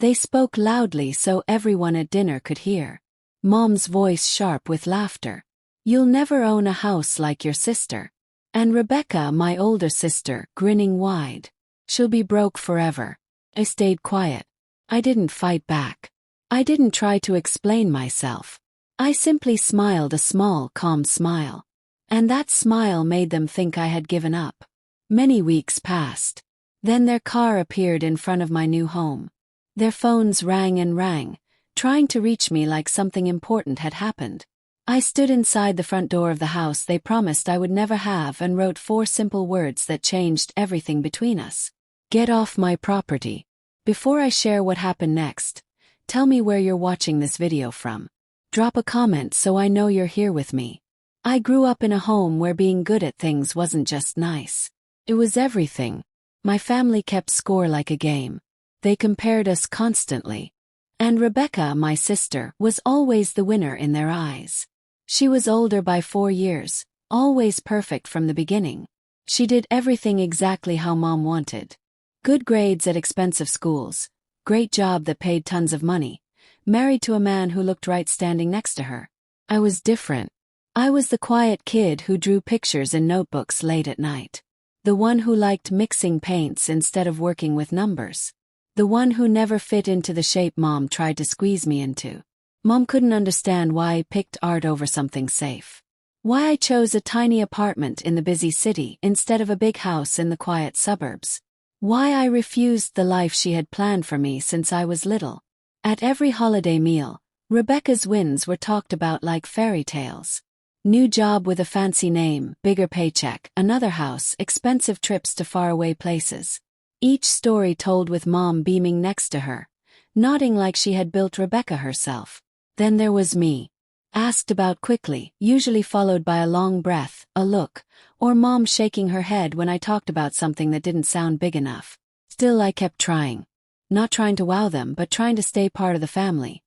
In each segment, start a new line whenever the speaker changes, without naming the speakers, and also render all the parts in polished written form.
They spoke loudly so everyone at dinner could hear. Mom's voice sharp with laughter. "You'll never own a house like your sister." And Rebecca, my older sister, grinning wide. "She'll be broke forever." I stayed quiet. I didn't fight back. I didn't try to explain myself. I simply smiled a small, calm smile. And that smile made them think I had given up. Many weeks passed. Then their car appeared in front of my new home. Their phones rang and rang, trying to reach me like something important had happened. I stood inside the front door of the house they promised I would never have and wrote 4 simple words that changed everything between us. "Get off my property." Before I share what happened next, tell me where you're watching this video from. Drop a comment so I know you're here with me. I grew up in a home where being good at things wasn't just nice. It was everything. My family kept score like a game. They compared us constantly. And Rebecca, my sister, was always the winner in their eyes. She was older by 4 years, always perfect from the beginning. She did everything exactly how Mom wanted. Good grades at expensive schools, great job that paid tons of money, married to a man who looked right standing next to her. I was different. I was the quiet kid who drew pictures in notebooks late at night. The one who liked mixing paints instead of working with numbers. The one who never fit into the shape Mom tried to squeeze me into. Mom couldn't understand why I picked art over something safe. Why I chose a tiny apartment in the busy city instead of a big house in the quiet suburbs. Why I refused the life she had planned for me since I was little. At every holiday meal, Rebecca's wins were talked about like fairy tales. New job with a fancy name, bigger paycheck, another house, expensive trips to faraway places. Each story told with Mom beaming next to her, nodding like she had built Rebecca herself. Then there was me. Asked about quickly, usually followed by a long breath, a look, or Mom shaking her head when I talked about something that didn't sound big enough. Still I kept trying. Not trying to wow them but trying to stay part of the family.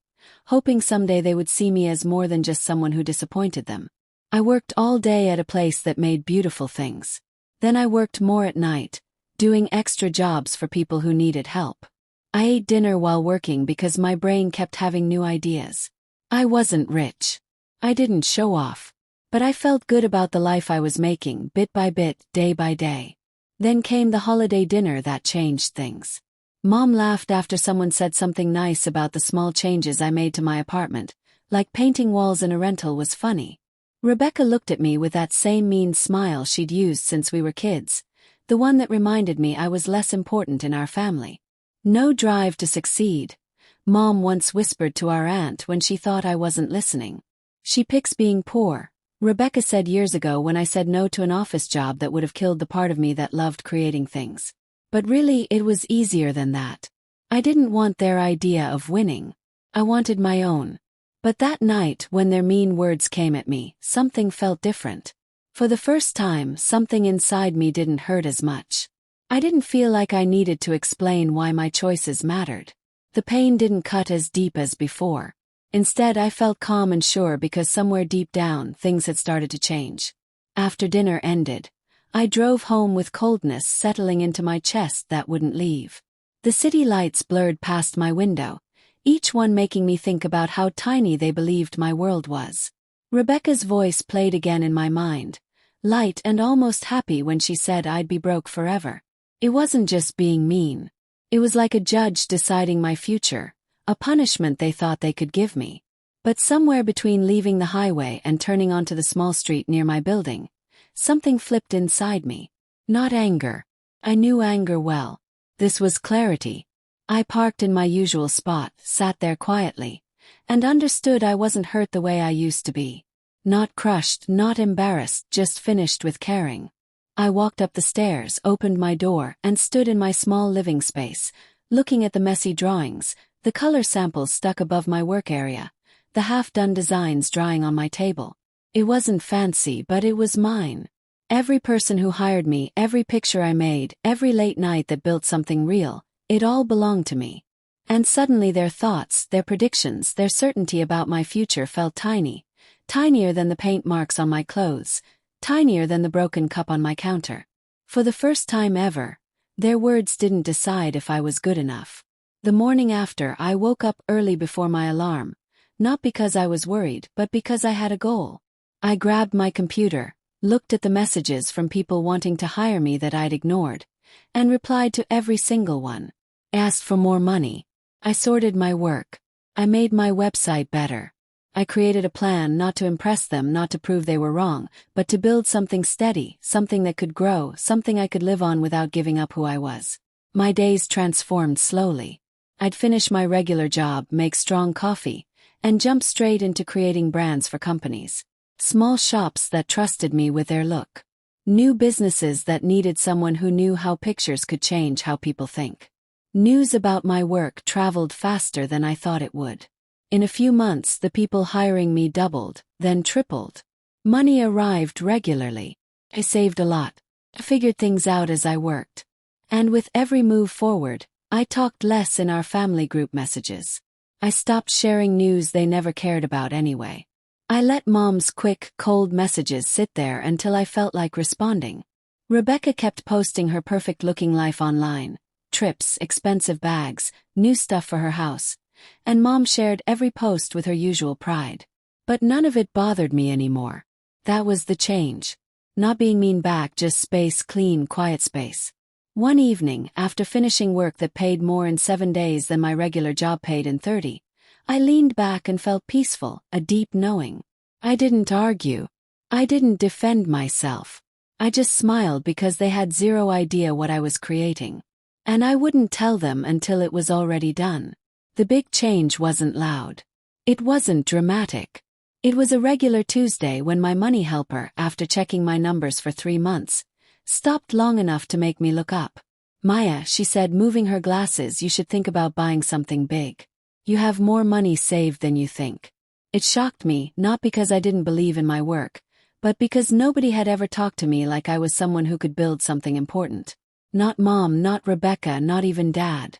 Hoping someday they would see me as more than just someone who disappointed them. I worked all day at a place that made beautiful things. Then I worked more at night, doing extra jobs for people who needed help. I ate dinner while working because my brain kept having new ideas. I wasn't rich. I didn't show off. But I felt good about the life I was making, bit by bit, day by day. Then came the holiday dinner that changed things. Mom laughed after someone said something nice about the small changes I made to my apartment, like painting walls in a rental was funny. Rebecca looked at me with that same mean smile she'd used since we were kids, the one that reminded me I was less important in our family. No drive to succeed. Mom once whispered to our aunt when she thought I wasn't listening. She picks being poor, Rebecca said years ago when I said no to an office job that would have killed the part of me that loved creating things. But really it was easier than that. I didn't want their idea of winning. I wanted my own. But that night when their mean words came at me, something felt different. For the first time, something inside me didn't hurt as much. I didn't feel like I needed to explain why my choices mattered. The pain didn't cut as deep as before. Instead, I felt calm and sure because somewhere deep down, things had started to change. After dinner ended, I drove home with coldness settling into my chest that wouldn't leave. The city lights blurred past my window, each one making me think about how tiny they believed my world was. Rebecca's voice played again in my mind, light and almost happy when she said I'd be broke forever. It wasn't just being mean. It was like a judge deciding my future, a punishment they thought they could give me. But somewhere between leaving the highway and turning onto the small street near my building, something flipped inside me. Not anger. I knew anger well. This was clarity. I parked in my usual spot, sat there quietly, and understood I wasn't hurt the way I used to be. Not crushed, not embarrassed, just finished with caring. I walked up the stairs, opened my door, and stood in my small living space, looking at the messy drawings, the color samples stuck above my work area, the half-done designs drying on my table. It wasn't fancy, but it was mine. Every person who hired me, every picture I made, every late night that built something real, it all belonged to me. And suddenly their thoughts, their predictions, their certainty about my future felt tiny, tinier than the paint marks on my clothes, tinier than the broken cup on my counter. For the first time ever, their words didn't decide if I was good enough. The morning after, I woke up early before my alarm, not because I was worried, but because I had a goal. I grabbed my computer, looked at the messages from people wanting to hire me that I'd ignored, and replied to every single one. Asked for more money. I sorted my work. I made my website better. I created a plan not to impress them, not to prove they were wrong, but to build something steady, something that could grow, something I could live on without giving up who I was. My days transformed slowly. I'd finish my regular job, make strong coffee, and jump straight into creating brands for companies. Small shops that trusted me with their look. New businesses that needed someone who knew how pictures could change how people think. News about my work traveled faster than I thought it would. In a few months, the people hiring me doubled, then tripled. Money arrived regularly. I saved a lot. I figured things out as I worked. And with every move forward, I talked less in our family group messages. I stopped sharing news they never cared about anyway. I let Mom's quick, cold messages sit there until I felt like responding. Rebecca kept posting her perfect-looking life online. Trips, expensive bags, new stuff for her house. And Mom shared every post with her usual pride. But none of it bothered me anymore. That was the change. Not being mean back, just space, clean, quiet space. One evening, after finishing work that paid more in 7 days than my regular job paid in 30, I leaned back and felt peaceful, a deep knowing. I didn't argue. I didn't defend myself. I just smiled because they had zero idea what I was creating. And I wouldn't tell them until it was already done. The big change wasn't loud. It wasn't dramatic. It was a regular Tuesday when my money helper, after checking my numbers for 3 months, stopped long enough to make me look up. Maya, she said, moving her glasses, you should think about buying something big. You have more money saved than you think. It shocked me, not because I didn't believe in my work, but because nobody had ever talked to me like I was someone who could build something important. Not Mom, not Rebecca, not even Dad.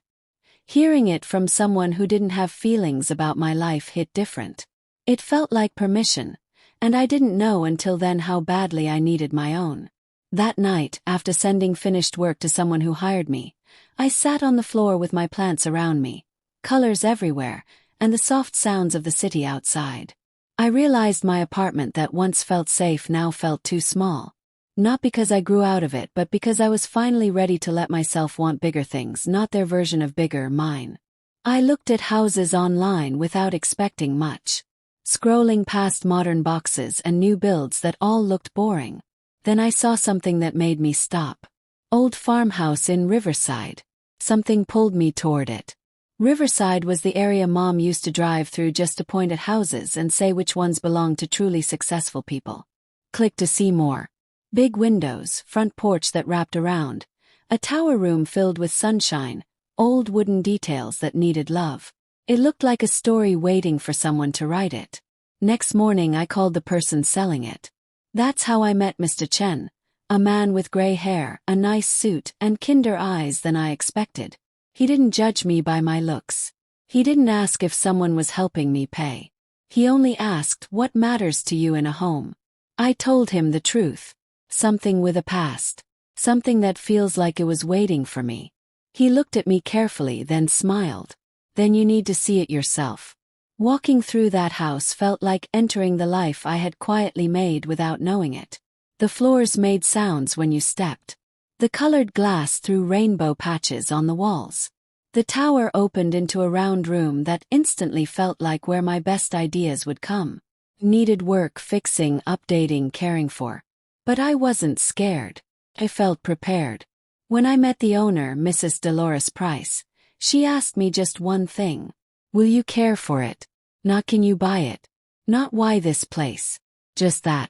Hearing it from someone who didn't have feelings about my life hit different. It felt like permission, and I didn't know until then how badly I needed my own. That night, after sending finished work to someone who hired me, I sat on the floor with my plants around me, colors everywhere, and the soft sounds of the city outside. I realized my apartment that once felt safe now felt too small. Not because I grew out of it, but because I was finally ready to let myself want bigger things, not their version of bigger, mine. I looked at houses online without expecting much. Scrolling past modern boxes and new builds that all looked boring. Then I saw something that made me stop. Old farmhouse in Riverside. Something pulled me toward it. Riverside was the area Mom used to drive through just to point at houses and say which ones belonged to truly successful people. Click to see more. Big windows, front porch that wrapped around, a tower room filled with sunshine, old wooden details that needed love. It looked like a story waiting for someone to write it. Next morning I called the person selling it. That's how I met Mr. Chen, a man with gray hair, a nice suit, and kinder eyes than I expected. He didn't judge me by my looks. He didn't ask if someone was helping me pay. He only asked, what matters to you in a home? I told him the truth. Something with a past. Something that feels like it was waiting for me. He looked at me carefully, then smiled. Then you need to see it yourself. Walking through that house felt like entering the life I had quietly made without knowing it. The floors made sounds when you stepped. The colored glass threw rainbow patches on the walls. The tower opened into a round room that instantly felt like where my best ideas would come. Needed work, fixing, updating, caring for. But I wasn't scared. I felt prepared. When I met the owner, Mrs. Dolores Price, she asked me just one thing. Will you care for it? Not can you buy it? Not why this place. Just that.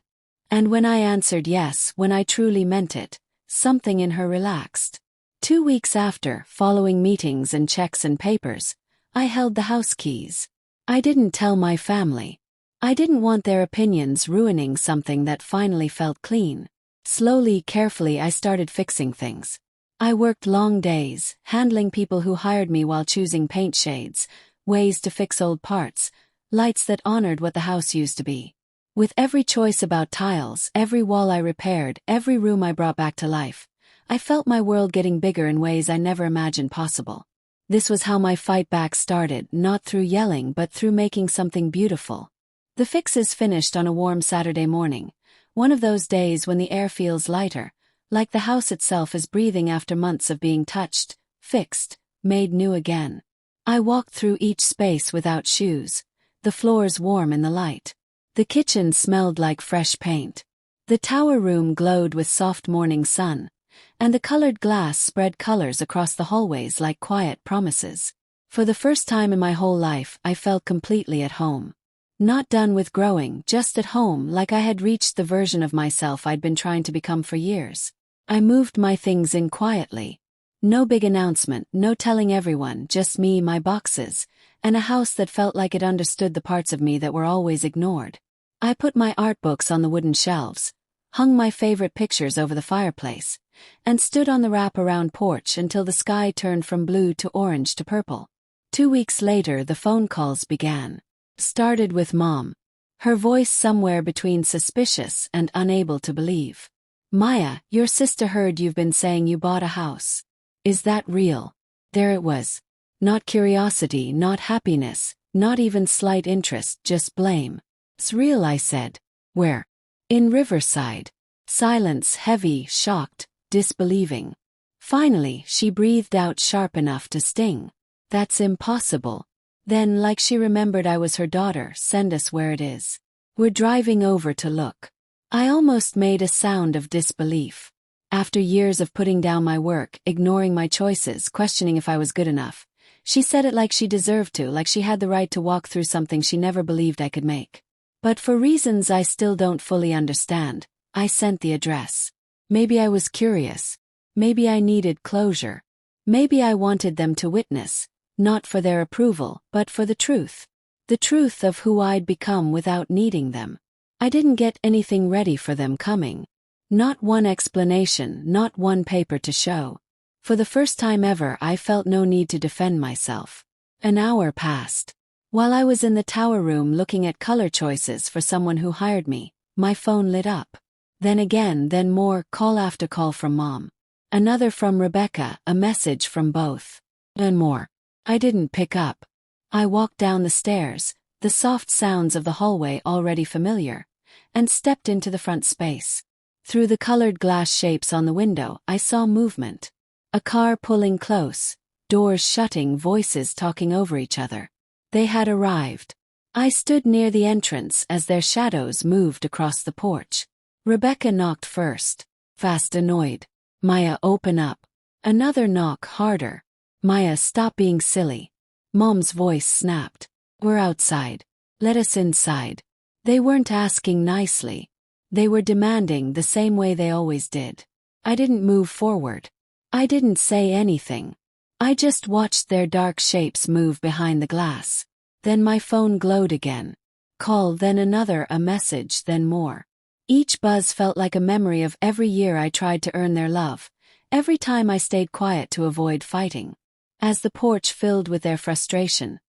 And when I answered yes, when I truly meant it, something in her relaxed. 2 weeks after, following meetings and checks and papers, I held the house keys. I didn't tell my family. I didn't want their opinions ruining something that finally felt clean. Slowly, carefully, I started fixing things. I worked long days, handling people who hired me while choosing paint shades, ways to fix old parts, lights that honored what the house used to be. With every choice about tiles, every wall I repaired, every room I brought back to life, I felt my world getting bigger in ways I never imagined possible. This was how my fight back started, not through yelling but through making something beautiful. The fixes finished on a warm Saturday morning, one of those days when the air feels lighter, like the house itself is breathing after months of being touched, fixed, made new again. I walked through each space without shoes, the floors warm in the light. The kitchen smelled like fresh paint. The tower room glowed with soft morning sun, and the colored glass spread colors across the hallways like quiet promises. For the first time in my whole life, I felt completely at home. Not done with growing, just at home, like I had reached the version of myself I'd been trying to become for years. I moved my things in quietly. No big announcement, no telling everyone, just me, my boxes, and a house that felt like it understood the parts of me that were always ignored. I put my art books on the wooden shelves, hung my favorite pictures over the fireplace, and stood on the wrap-around porch until the sky turned from blue to orange to purple. 2 weeks later, the phone calls began. Started with Mom. Her voice somewhere between suspicious and unable to believe. "Maya, your sister heard you've been saying you bought a house. Is that real?" There it was. Not curiosity, not happiness, not even slight interest, just blame. "It's real," I said. "Where?" "In Riverside." Silence, heavy, shocked, disbelieving. Finally, she breathed out sharp enough to sting. "That's impossible." Then, like she remembered I was her daughter, "Send us where it is. We're driving over to look." I almost made a sound of disbelief. After years of putting down my work, ignoring my choices, questioning if I was good enough, she said it like she deserved to, like she had the right to walk through something she never believed I could make. But for reasons I still don't fully understand, I sent the address. Maybe I was curious. Maybe I needed closure. Maybe I wanted them to witness, not for their approval, but for the truth. The truth of who I'd become without needing them. I didn't get anything ready for them coming. Not one explanation, not one paper to show. For the first time ever, I felt no need to defend myself. An hour passed. While I was in the tower room looking at color choices for someone who hired me, my phone lit up. Then again, then more, call after call from Mom. Another from Rebecca, a message from both. And more. I didn't pick up. I walked down the stairs, the soft sounds of the hallway already familiar, and stepped into the front space. Through the colored glass shapes on the window, I saw movement. A car pulling close, doors shutting, voices talking over each other. They had arrived. I stood near the entrance as their shadows moved across the porch. Rebecca knocked first. Fast, annoyed. "Maya, open up." Another knock, harder. "Maya, stop being silly." Mom's voice snapped. "We're outside. Let us inside." They weren't asking nicely. They were demanding, the same way they always did. I didn't move forward. I didn't say anything. I just watched their dark shapes move behind the glass. Then my phone glowed again. Call, then another, a message, then more. Each buzz felt like a memory of every year I tried to earn their love, every time I stayed quiet to avoid fighting. As the porch filled with their frustration,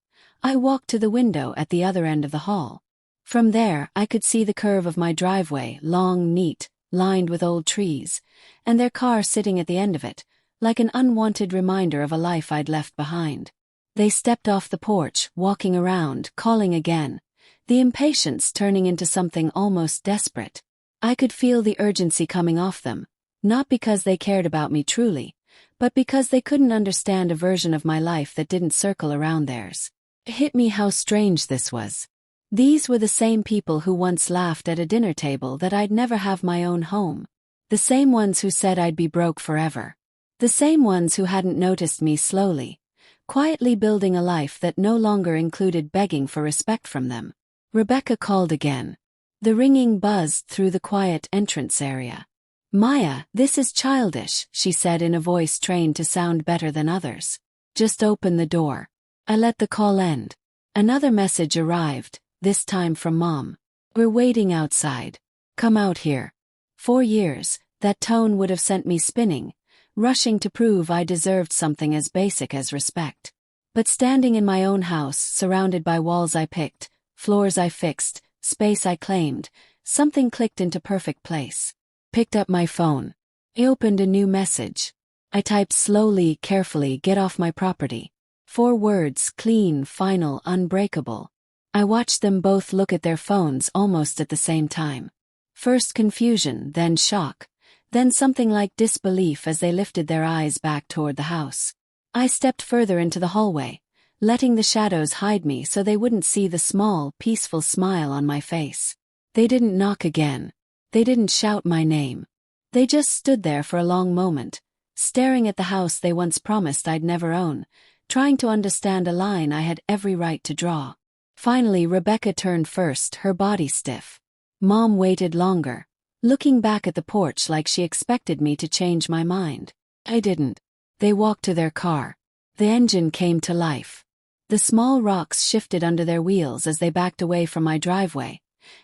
I walked to the window at the other end of the hall. From there, I could see the curve of my driveway, long, neat, lined with old trees, and their car sitting at the end of it, like an unwanted reminder of a life I'd left behind. They stepped off the porch, walking around, calling again, the impatience turning into something almost desperate. I could feel the urgency coming off them, not because they cared about me truly, but because they couldn't understand a version of my life that didn't circle around theirs. It hit me how strange this was. These were the same people who once laughed at a dinner table that I'd never have my own home. The same ones who said I'd be broke forever. The same ones who hadn't noticed me slowly, quietly building a life that no longer included begging for respect from them. Rebecca called again. The ringing buzzed through the quiet entrance area. "Maya, this is childish," she said in a voice trained to sound better than others. "Just open the door." I let the call end. Another message arrived, this time from Mom. "We're waiting outside. Come out here." 4 years, that tone would have sent me spinning, rushing to prove I deserved something as basic as respect. But standing in my own house, surrounded by walls I picked, floors I fixed, space I claimed, something clicked into perfect place. Picked up my phone. I opened a new message. I typed slowly, carefully, "Get off my property." 4 words, clean, final, unbreakable. I watched them both look at their phones almost at the same time. First confusion, then shock, then something like disbelief as they lifted their eyes back toward the house. I stepped further into the hallway, letting the shadows hide me so they wouldn't see the small, peaceful smile on my face. They didn't knock again. They didn't shout my name. They just stood there for a long moment, staring at the house they once promised I'd never own, trying to understand a line I had every right to draw. Finally, Rebecca turned first, her body stiff. Mom waited longer, looking back at the porch like she expected me to change my mind. I didn't. They walked to their car. The engine came to life. The small rocks shifted under their wheels as they backed away from my driveway,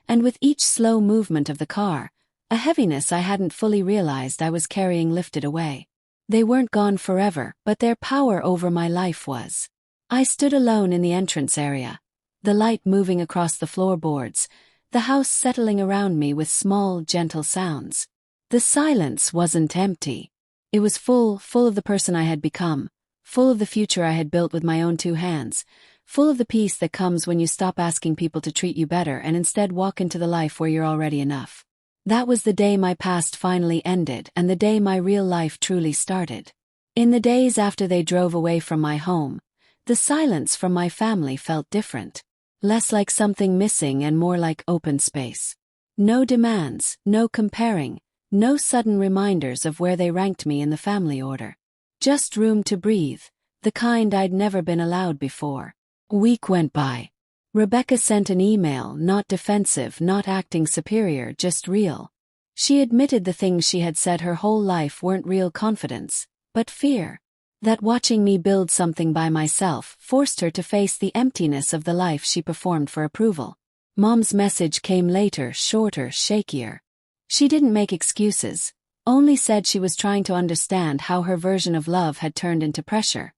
and with each slow movement of the car, a heaviness I hadn't fully realized I was carrying lifted away. They weren't gone forever, but their power over my life was. I stood alone in the entrance area, the light moving across the floorboards, the house settling around me with small, gentle sounds. The silence wasn't empty. It was full of the person I had become, full of the future I had built with my own 2 hands, full of the peace that comes when you stop asking people to treat you better and instead walk into the life where you're already enough. That was the day my past finally ended and the day my real life truly started. In the days after they drove away from my home, the silence from my family felt different. Less like something missing and more like open space. No demands, no comparing, no sudden reminders of where they ranked me in the family order. Just room to breathe, the kind I'd never been allowed before. A week went by. Rebecca sent an email, not defensive, not acting superior, just real. She admitted the things she had said her whole life weren't real confidence, but fear. That watching me build something by myself forced her to face the emptiness of the life she performed for approval. Mom's message came later, shorter, shakier. She didn't make excuses, only said she was trying to understand how her version of love had turned into pressure,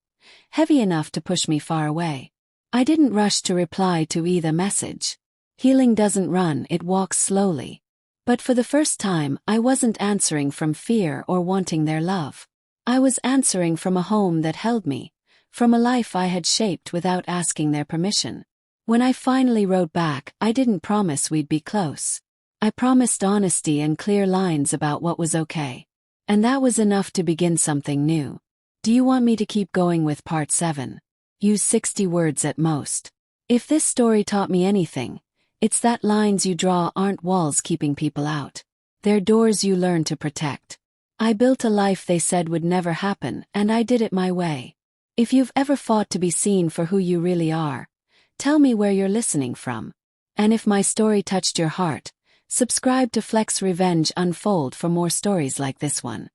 heavy enough to push me far away. I didn't rush to reply to either message. Healing doesn't run, it walks slowly. But for the first time, I wasn't answering from fear or wanting their love. I was answering from a home that held me, from a life I had shaped without asking their permission. When I finally wrote back, I didn't promise we'd be close. I promised honesty and clear lines about what was okay. And that was enough to begin something new. Do you want me to keep going with part 7? Use 60 words at most. If this story taught me anything, it's that lines you draw aren't walls keeping people out. They're doors you learn to protect. I built a life they said would never happen, and I did it my way. If you've ever fought to be seen for who you really are, tell me where you're listening from. And if my story touched your heart, subscribe to Flex Revenge Unfold for more stories like this one.